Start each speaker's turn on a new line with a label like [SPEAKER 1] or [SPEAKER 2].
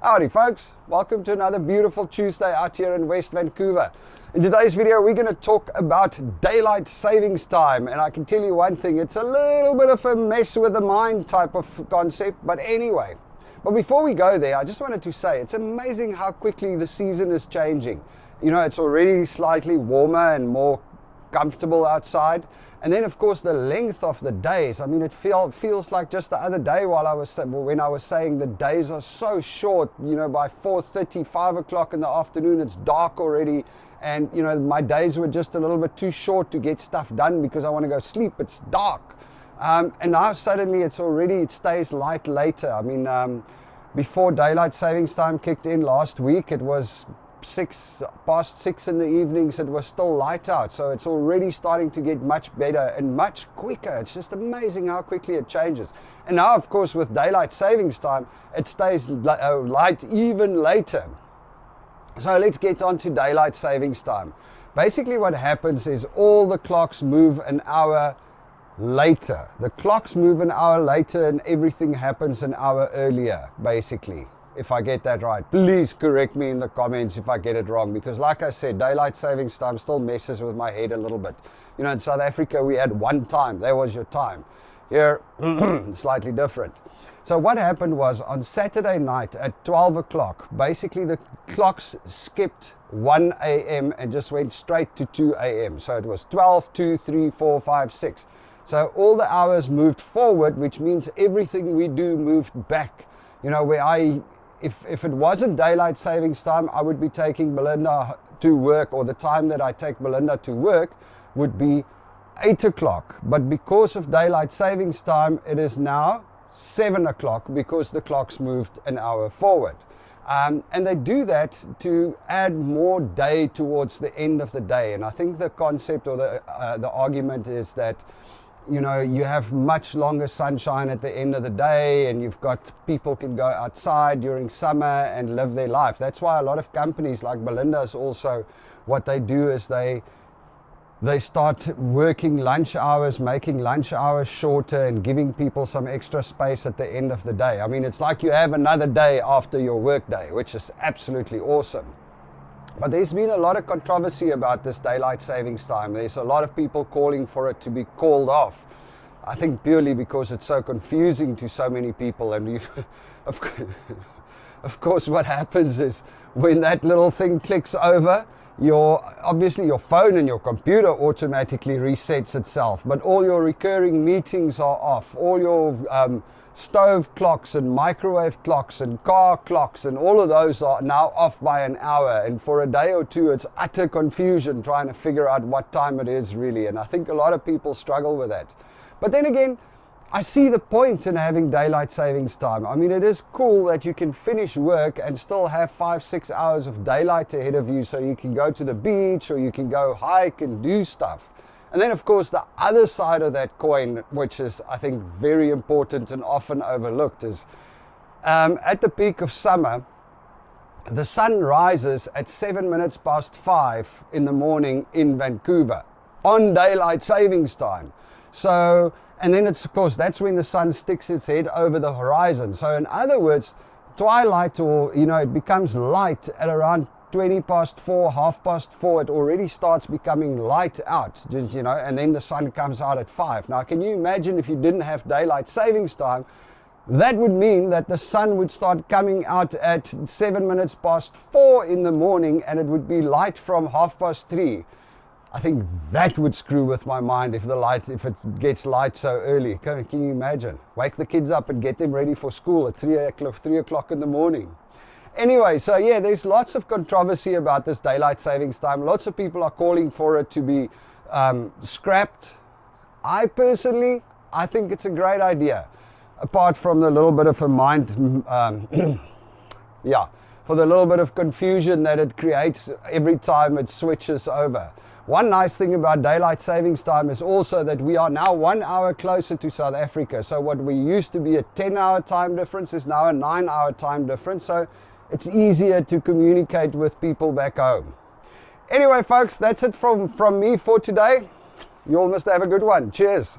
[SPEAKER 1] Howdy folks, welcome to another beautiful Tuesday out here in West Vancouver. In today's video we're going to talk about daylight savings time, and I can tell you one thing, it's a little bit of a mess with the mind type of concept, but anyway. But before we go there, I just wanted to say it's amazing how quickly the season is changing. You know, it's already slightly warmer and more comfortable outside, and then of course the length of the days. I mean, it feels like just the other day when I was saying the days are so short. You know, by 4:30, 5 o'clock in the afternoon it's dark already, and you know, my days were just a little bit too short to get stuff done because I want to go sleep. It's dark, and now suddenly it stays light later. I mean, before daylight savings time kicked in last week, it was past 6 in the evenings, it was still light out, so it's already starting to get much better and much quicker. It's just amazing how quickly it changes. And now of course with daylight savings time it stays light even later. So let's get on to daylight savings time. Basically what happens is all the clocks move an hour later. The clocks move an hour later and everything happens an hour earlier, basically. If I get that right, please correct me in the comments if I get it wrong, because like I said, daylight savings time still messes with my head a little bit. You know, in South Africa we had one time, that was your time. Here, slightly different. So what happened was on Saturday night at 12 o'clock, basically the clocks skipped 1 a.m. and just went straight to 2 a.m. So it was 12, 2, 3, 4, 5, 6. So all the hours moved forward, which means everything we do moved back. You know, if it wasn't daylight savings time, I would be taking Belinda to work, or the time that I take Belinda to work would be 8 o'clock. But because of daylight savings time, it is now 7 o'clock because the clocks moved an hour forward. And they do that to add more day towards the end of the day. And I think the concept or the argument is that, you know, you have much longer sunshine at the end of the day, and you've got people can go outside during summer and live their life. That's why a lot of companies like Belinda's also, what they do is they start working lunch hours, making lunch hours shorter and giving people some extra space at the end of the day. I mean, it's like you have another day after your work day, which is absolutely awesome. But there's been a lot of controversy about this daylight savings time. There's a lot of people calling for it to be called off. I think purely because it's so confusing to so many people. And of course what happens is when that little thing clicks over, obviously your phone and your computer automatically resets itself, but all your recurring meetings are off. All your stove clocks and microwave clocks and car clocks and all of those are now off by an hour, and for a day or two it's utter confusion trying to figure out what time it is really, and I think a lot of people struggle with that. But then again, I see the point in having daylight savings time. I mean, it is cool that you can finish work and still have 5-6 hours of daylight ahead of you, so you can go to the beach or you can go hike and do stuff. And then of course the other side of that coin, which is I think very important and often overlooked, is at the peak of summer, the sun rises at 7 minutes past 5 in the morning in Vancouver on daylight savings time. So, and then it's of course that's when the sun sticks its head over the horizon. So in other words, twilight, or you know, it becomes light at around 20 past 4, half past 4, it already starts becoming light out, you know, and then the sun comes out at 5. Now, can you imagine if you didn't have daylight savings time? That would mean that the sun would start coming out at 7 minutes past 4 in the morning, and it would be light from half past 3. I think that would screw with my mind if it gets light so early. Can you imagine? Wake the kids up and get them ready for school at 3 o'clock in the morning. Anyway, so yeah, there's lots of controversy about this daylight savings time. Lots of people are calling for it to be scrapped. I personally think it's a great idea, apart from the little bit of a mind, for the little bit of confusion that it creates every time it switches over. One nice thing about daylight savings time is also that we are now 1 hour closer to South Africa. So what we used to be a 10-hour time difference is now a 9-hour time difference. So it's easier to communicate with people back home. Anyway, folks, that's it from me for today. You all must have a good one. Cheers.